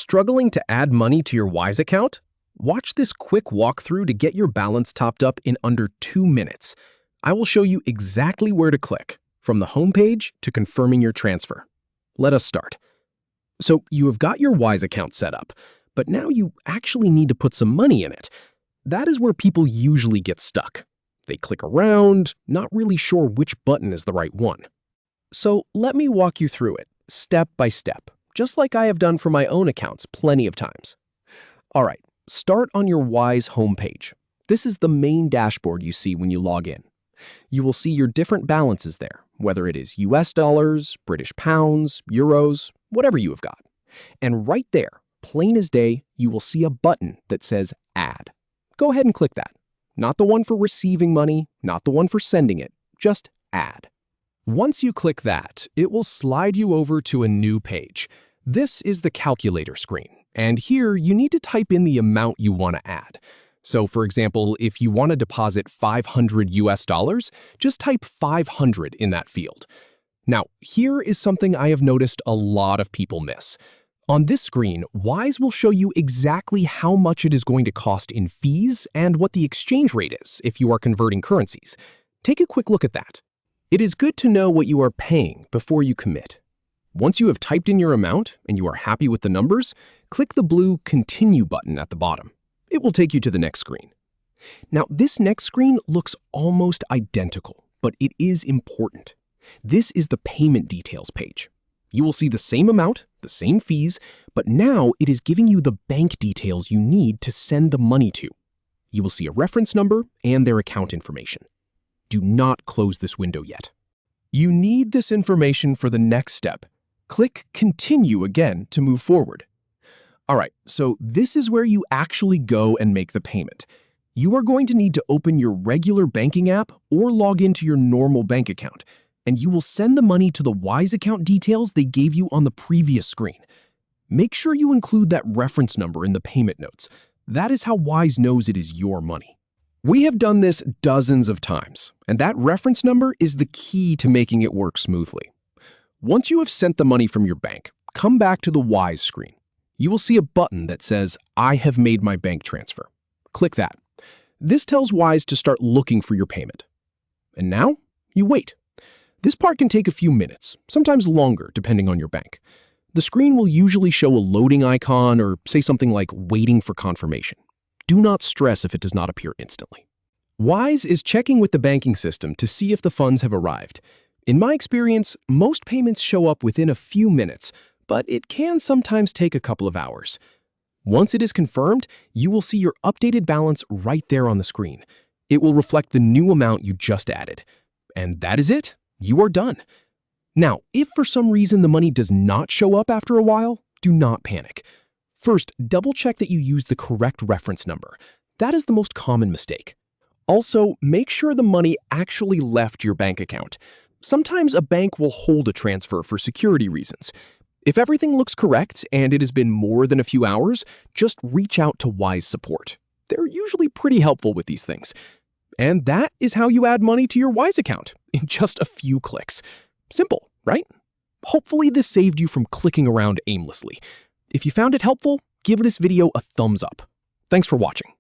Struggling to add money to your Wise account? Watch this quick walkthrough to get your balance topped up in under 2 minutes. I will show you exactly where to click, from the home page to confirming your transfer. Let us start. So you have got your Wise account set up, but now you actually need to put some money in it. That is where people usually get stuck. They click around, not really sure which button is the right one. So let me walk you through it, step by step, just like I have done for my own accounts plenty of times. All right, start on your Wise homepage. This is the main dashboard you see when you log in. You will see your different balances there, whether it is US dollars, British pounds, euros, whatever you have got. And right there, plain as day, you will see a button that says Add. Go ahead and click that. Not the one for receiving money, not the one for sending it, just Add. Once you click that, it will slide you over to a new page. This is the calculator screen, and here you need to type in the amount you want to add. So for example, if you want to deposit 500 US dollars, just type 500 in that field. Now, here is something I have noticed a lot of people miss. On this screen, Wise will show you exactly how much it is going to cost in fees and what the exchange rate is if you are converting currencies. Take a quick look at that. It is good to know what you are paying before you commit. Once you have typed in your amount and you are happy with the numbers, click the blue Continue button at the bottom. It will take you to the next screen. Now, this next screen looks almost identical, but it is important. This is the payment details page. You will see the same amount, the same fees, but now it is giving you the bank details you need to send the money to. You will see a reference number and their account information. Do not close this window yet. You need this information for the next step. Click Continue again to move forward. All right, so this is where you actually go and make the payment. You are going to need to open your regular banking app or log into your normal bank account, and you will send the money to the Wise account details they gave you on the previous screen. Make sure you include that reference number in the payment notes. That is how Wise knows it is your money. We have done this dozens of times, and that reference number is the key to making it work smoothly. Once you have sent the money from your bank, come back to the Wise screen. You will see a button that says, I have made my bank transfer. Click that. This tells Wise to start looking for your payment. And now, you wait. This part can take a few minutes, sometimes longer depending on your bank. The screen will usually show a loading icon or say something like waiting for confirmation. Do not stress if it does not appear instantly. Wise is checking with the banking system to see if the funds have arrived. In my experience, most payments show up within a few minutes, but it can sometimes take a couple of hours. Once it is confirmed, you will see your updated balance right there on the screen. It will reflect the new amount you just added. And that is it. You are done. Now, if for some reason the money does not show up after a while, do not panic. First, double-check that you use the correct reference number. That is the most common mistake. Also, make sure the money actually left your bank account. Sometimes a bank will hold a transfer for security reasons. If everything looks correct and it has been more than a few hours, just reach out to Wise support. They're usually pretty helpful with these things. And that is how you add money to your Wise account in just a few clicks. Simple, right? Hopefully this saved you from clicking around aimlessly. If you found it helpful, give this video a thumbs up. Thanks for watching.